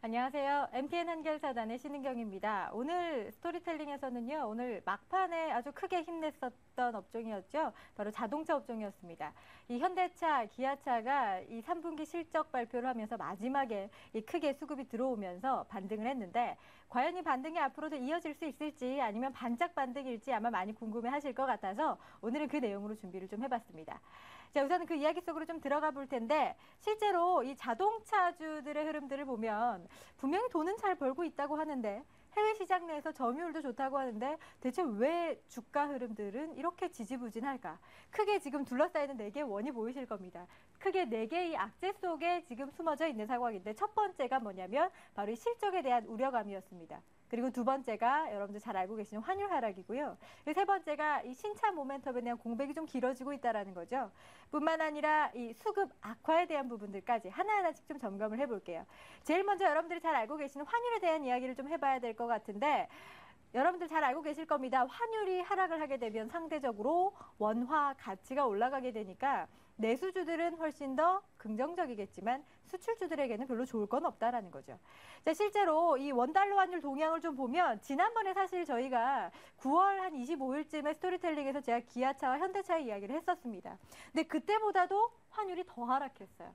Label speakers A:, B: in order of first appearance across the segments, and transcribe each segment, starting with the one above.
A: 안녕하세요. MTN 한결사단의 신은경입니다. 오늘 스토리텔링에서는요, 오늘 막판에 아주 크게 힘냈었던 업종이었죠. 바로 자동차 업종이었습니다. 이 현대차, 기아차가 이 3분기 실적 발표를 하면서 마지막에 이 크게 수급이 들어오면서 반등을 했는데, 과연 이 반등이 앞으로도 이어질 수 있을지 아니면 반짝 반등일지 아마 많이 궁금해 하실 것 같아서 오늘은 그 내용으로 준비를 좀 해봤습니다. 자, 우선 그 이야기 속으로 좀 들어가 볼 텐데, 실제로 이 자동차주들의 흐름들을 보면 분명히 돈은 잘 벌고 있다고 하는데 해외 시장 내에서 점유율도 좋다고 하는데 대체 왜 주가 흐름들은 이렇게 지지부진할까? 크게 지금 둘러싸이는 네 개의 원이 보이실 겁니다. 크게 네 개의 악재 속에 지금 숨어져 있는 상황인데 첫 번째가 뭐냐면 바로 이 실적에 대한 우려감이었습니다. 그리고 두 번째가 여러분들 잘 알고 계시는 환율 하락이고요. 세 번째가 이 신차 모멘텀에 대한 공백이 좀 길어지고 있다는 거죠. 뿐만 아니라 이 수급 악화에 대한 부분들까지 하나하나씩 좀 점검을 해볼게요. 제일 먼저 여러분들이 잘 알고 계시는 환율에 대한 이야기를 좀 해봐야 될 것 같은데, 여러분들 잘 알고 계실 겁니다. 환율이 하락을 하게 되면 상대적으로 원화 가치가 올라가게 되니까 내수주들은 훨씬 더 긍정적이겠지만 수출주들에게는 별로 좋을 건 없다라는 거죠. 자, 실제로 이 원달러 환율 동향을 좀 보면 지난번에 사실 저희가 9월 한 25일쯤에 스토리텔링에서 제가 기아차와 현대차의 이야기를 했었습니다. 근데 그때보다도 환율이 더 하락했어요.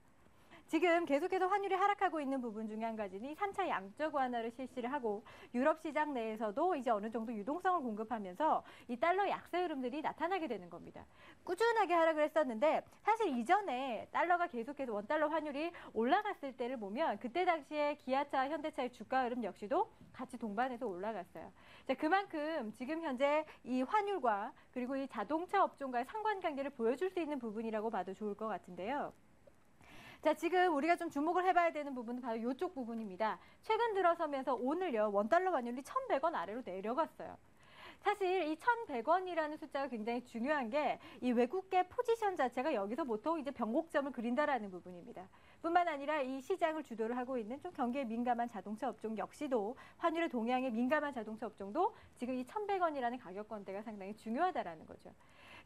A: 지금 계속해서 환율이 하락하고 있는 부분 중에 한 가지는 3차 양적 완화를 실시를 하고 유럽 시장 내에서도 이제 어느 정도 유동성을 공급하면서 이 달러 약세 흐름들이 나타나게 되는 겁니다. 꾸준하게 하락을 했었는데 사실 이전에 달러가 계속해서 원달러 환율이 올라갔을 때를 보면 그때 당시에 기아차, 현대차의 주가 흐름 역시도 같이 동반해서 올라갔어요. 자, 그만큼 지금 현재 이 환율과 그리고 이 자동차 업종과의 상관관계를 보여줄 수 있는 부분이라고 봐도 좋을 것 같은데요. 자, 지금 우리가 좀 주목을 해봐야 되는 부분은 바로 이쪽 부분입니다. 최근 들어서면서 오늘요, 원달러 환율이 1,100원 아래로 내려갔어요. 사실 이 1,100원이라는 숫자가 굉장히 중요한 게 이 외국계 포지션 자체가 여기서 보통 이제 변곡점을 그린다라는 부분입니다. 뿐만 아니라 이 시장을 주도를 하고 있는 좀 경기에 민감한 자동차 업종 역시도 환율의 동향에 민감한 자동차 업종도 지금 이 1,100원이라는 가격권대가 상당히 중요하다라는 거죠.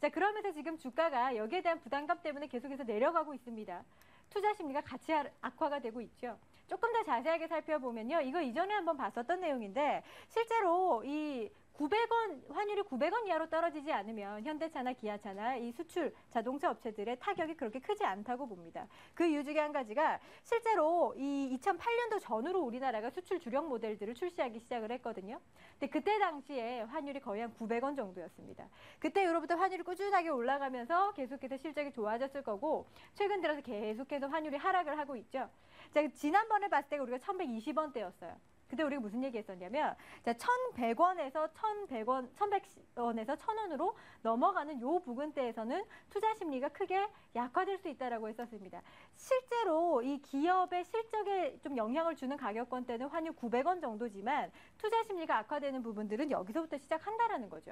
A: 자, 그러면서 지금 주가가 여기에 대한 부담감 때문에 계속해서 내려가고 있습니다. 투자 심리가 같이 악화가 되고 있죠. 조금 더 자세하게 살펴보면요. 이거 이전에 한번 봤었던 내용인데 실제로 이 900원, 환율이 900원 이하로 떨어지지 않으면 현대차나 기아차나 이 수출 자동차 업체들의 타격이 그렇게 크지 않다고 봅니다. 그 이유 중에 한 가지가 실제로 이 2008년도 전후로 우리나라가 수출 주력 모델들을 출시하기 시작을 했거든요. 근데 그때 당시에 환율이 거의 한 900원 정도였습니다. 그때 이후로부터 환율이 꾸준하게 올라가면서 계속해서 실적이 좋아졌을 거고 최근 들어서 계속해서 환율이 하락을 하고 있죠. 자, 지난번에 봤을 때가 우리가 1120원대였어요. 그때 우리가 무슨 얘기 했었냐면, 자, 1,100원에서 1,100원에서 1,000원으로 넘어가는 요 부근대에서는 투자 심리가 크게 약화될 수 있다라고 했었습니다. 실제로 이 기업의 실적에 좀 영향을 주는 가격권대는 환율 900원 정도지만 투자 심리가 악화되는 부분들은 여기서부터 시작한다라는 거죠.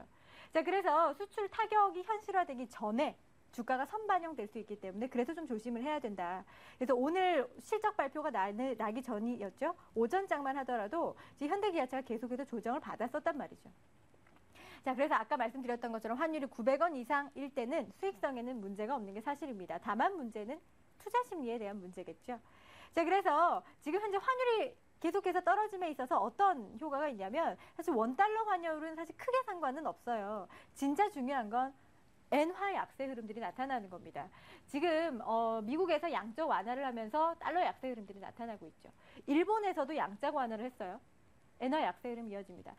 A: 자, 그래서 수출 타격이 현실화되기 전에 주가가 선반영될 수 있기 때문에 그래서 좀 조심을 해야 된다. 그래서 오늘 실적 발표가 나기 전이었죠. 오전장만 하더라도 지금 현대기아차가 계속해서 조정을 받았었단 말이죠. 자, 그래서 아까 말씀드렸던 것처럼 환율이 900원 이상일 때는 수익성에는 문제가 없는 게 사실입니다. 다만 문제는 투자 심리에 대한 문제겠죠. 자, 그래서 지금 현재 환율이 계속해서 떨어짐에 있어서 어떤 효과가 있냐면 사실 원달러 환율은 사실 크게 상관은 없어요. 진짜 중요한 건 엔화 약세 흐름들이 나타나는 겁니다. 지금 미국에서 양적 완화를 하면서 달러 약세 흐름들이 나타나고 있죠. 일본에서도 양적 완화를 했어요. 엔화 약세 흐름 이어집니다.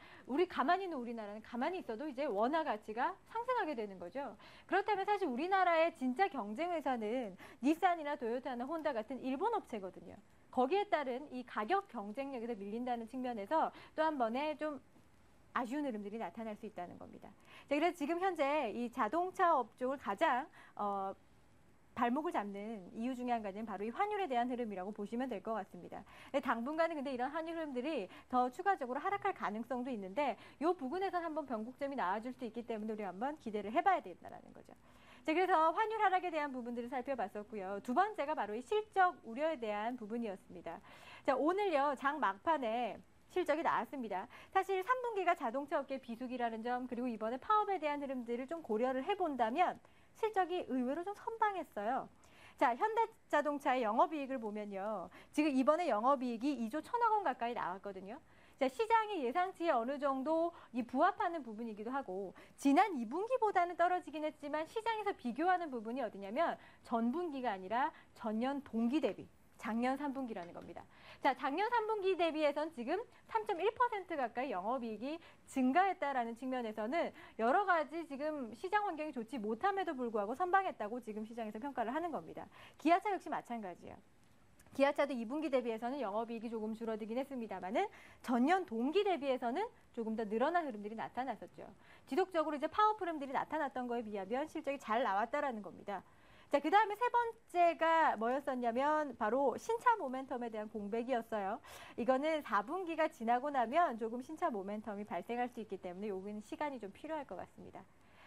A: 가만히 있는 우리나라는 가만히 있어도 이제 원화 가치가 상승하게 되는 거죠. 그렇다면 사실 우리나라의 진짜 경쟁 회사는 닛산이나 도요타나 혼다 같은 일본 업체거든요. 거기에 따른 이 가격 경쟁력에서 밀린다는 측면에서 또 한 번에 좀 아쉬운 흐름들이 나타날 수 있다는 겁니다. 자, 그래서 지금 현재 이 자동차 업종을 가장 발목을 잡는 이유 중에 한 가지는 바로 이 환율에 대한 흐름이라고 보시면 될 것 같습니다. 당분간은 근데 이런 환율 흐름들이 더 추가적으로 하락할 가능성도 있는데 이 부분에서 한번 변곡점이 나와줄 수 있기 때문에 우리 한번 기대를 해봐야 된다는 거죠. 자, 그래서 환율 하락에 대한 부분들을 살펴봤었고요. 두 번째가 바로 이 실적 우려에 대한 부분이었습니다. 자, 오늘요 장 막판에 실적이 나왔습니다. 사실 3분기가 자동차 업계 비수기라는 점 그리고 이번에 파업에 대한 흐름들을 좀 고려를 해본다면 실적이 의외로 좀 선방했어요. 자, 현대자동차의 영업이익을 보면요. 지금 이번에 영업이익이 2조 1천억 원 가까이 나왔거든요. 자, 시장의 예상치에 어느 정도 부합하는 부분이기도 하고 지난 2분기보다는 떨어지긴 했지만 시장에서 비교하는 부분이 어디냐면 전분기가 아니라 전년 동기 대비 작년 3분기라는 겁니다. 자, 작년 3분기 대비해선 지금 3.1% 가까이 영업이익이 증가했다라는 측면에서는 여러 가지 지금 시장 환경이 좋지 못함에도 불구하고 선방했다고 지금 시장에서 평가를 하는 겁니다. 기아차 역시 마찬가지예요. 기아차도 2분기 대비해서는 영업이익이 조금 줄어들긴 했습니다만은 전년 동기 대비해서는 조금 더 늘어난 흐름들이 나타났었죠. 지속적으로 이제 파워 흐름들이 나타났던 거에 비하면 실적이 잘 나왔다라는 겁니다. 자, 그 다음에 세 번째가 뭐였었냐면 바로 신차 모멘텀에 대한 공백이었어요. 이거는 4분기가 지나고 나면 조금 신차 모멘텀이 발생할 수 있기 때문에 요거는 시간이 좀 필요할 것 같습니다.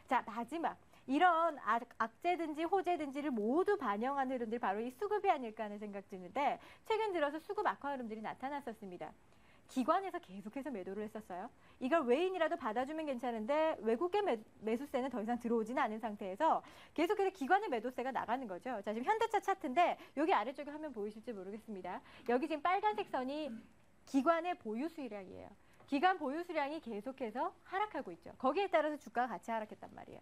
A: 자, 마지막. 이런 악재든지 호재든지를 모두 반영한 흐름들이 바로 이 수급이 아닐까 하는 생각 드는데 최근 들어서 수급 악화 흐름들이 나타났었습니다. 기관에서 계속해서 매도를 했었어요. 이걸 외인이라도 받아주면 괜찮은데 외국계 매수세는 더 이상 들어오지는 않은 상태에서 계속해서 기관의 매도세가 나가는 거죠. 자, 지금 현대차 차트인데 여기 아래쪽에 화면 보이실지 모르겠습니다. 여기 지금 빨간색 선이 기관의 보유 수량이에요. 기관 보유 수량이 계속해서 하락하고 있죠. 거기에 따라서 주가가 같이 하락했단 말이에요.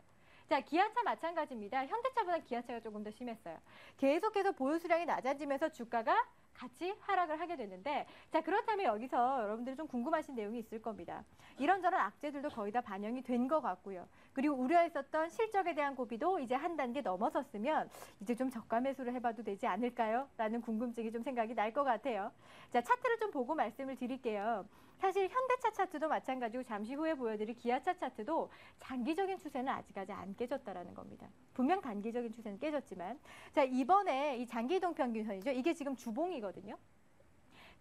A: 자, 기아차 마찬가지입니다. 현대차보다 기아차가 조금 더 심했어요. 계속해서 보유 수량이 낮아지면서 주가가 같이 하락을 하게 됐는데 자, 그렇다면 여기서 여러분들이 좀 궁금하신 내용이 있을 겁니다. 이런저런 악재들도 거의 다 반영이 된 것 같고요. 그리고 우려했었던 실적에 대한 고비도 이제 한 단계 넘어섰으면 이제 좀 저가 매수를 해봐도 되지 않을까요? 라는 궁금증이 좀 생각이 날 것 같아요. 자, 차트를 좀 보고 말씀을 드릴게요. 사실 현대차 차트도 마찬가지고 잠시 후에 보여드릴 기아차 차트도 장기적인 추세는 아직까지 안 깨졌다라는 겁니다. 분명 단기적인 추세는 깨졌지만 자, 이번에 이 장기이동 평균선이죠. 이게 지금 주봉이거든요.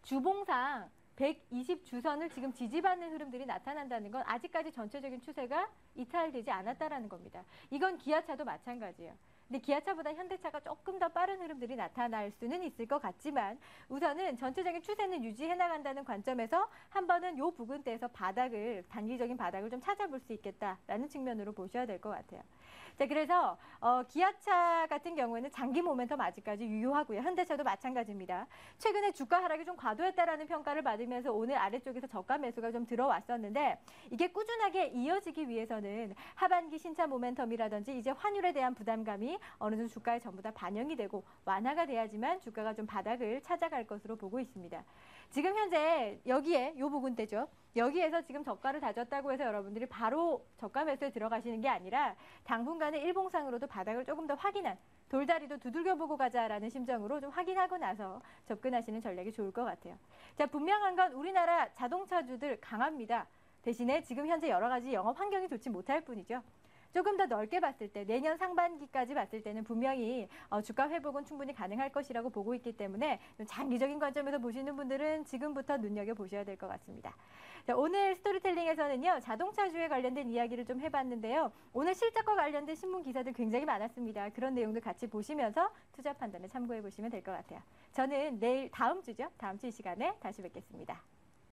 A: 주봉상 120주선을 지금 지지받는 흐름들이 나타난다는 건 아직까지 전체적인 추세가 이탈되지 않았다라는 겁니다. 이건 기아차도 마찬가지예요. 근데 기아차보다 현대차가 조금 더 빠른 흐름들이 나타날 수는 있을 것 같지만 우선은 전체적인 추세는 유지해 나간다는 관점에서 한 번은 요 부근대에서 단기적인 바닥을 좀 찾아볼 수 있겠다라는 측면으로 보셔야 될 것 같아요. 자, 그래서 기아차 같은 경우에는 장기 모멘텀 아직까지 유효하고요. 현대차도 마찬가지입니다. 최근에 주가 하락이 좀 과도했다라는 평가를 받으면서 오늘 아래쪽에서 저가 매수가 좀 들어왔었는데 이게 꾸준하게 이어지기 위해서는 하반기 신차 모멘텀이라든지 이제 환율에 대한 부담감이 어느 정도 주가에 전부 다 반영이 되고 완화가 돼야지만 주가가 좀 바닥을 찾아갈 것으로 보고 있습니다. 지금 현재 여기에 요 부분대죠. 여기에서 지금 저가를 다졌다고 해서 여러분들이 바로 저가 매수에 들어가시는 게 아니라 당분간은 일봉상으로도 바닥을 조금 더 확인한 돌다리도 두들겨보고 가자라는 심정으로 좀 확인하고 나서 접근하시는 전략이 좋을 것 같아요. 자, 분명한 건 우리나라 자동차주들 강합니다. 대신에 지금 현재 여러 가지 영업 환경이 좋지 못할 뿐이죠. 조금 더 넓게 봤을 때 내년 상반기까지 봤을 때는 분명히 주가 회복은 충분히 가능할 것이라고 보고 있기 때문에 장기적인 관점에서 보시는 분들은 지금부터 눈여겨보셔야 될 것 같습니다. 자, 오늘 스토리텔링에서는요. 자동차주에 관련된 이야기를 좀 해봤는데요. 오늘 실적과 관련된 신문 기사들 굉장히 많았습니다. 그런 내용들 같이 보시면서 투자 판단에 참고해 보시면 될 것 같아요. 저는 다음 주죠. 다음 주 이 시간에 다시 뵙겠습니다.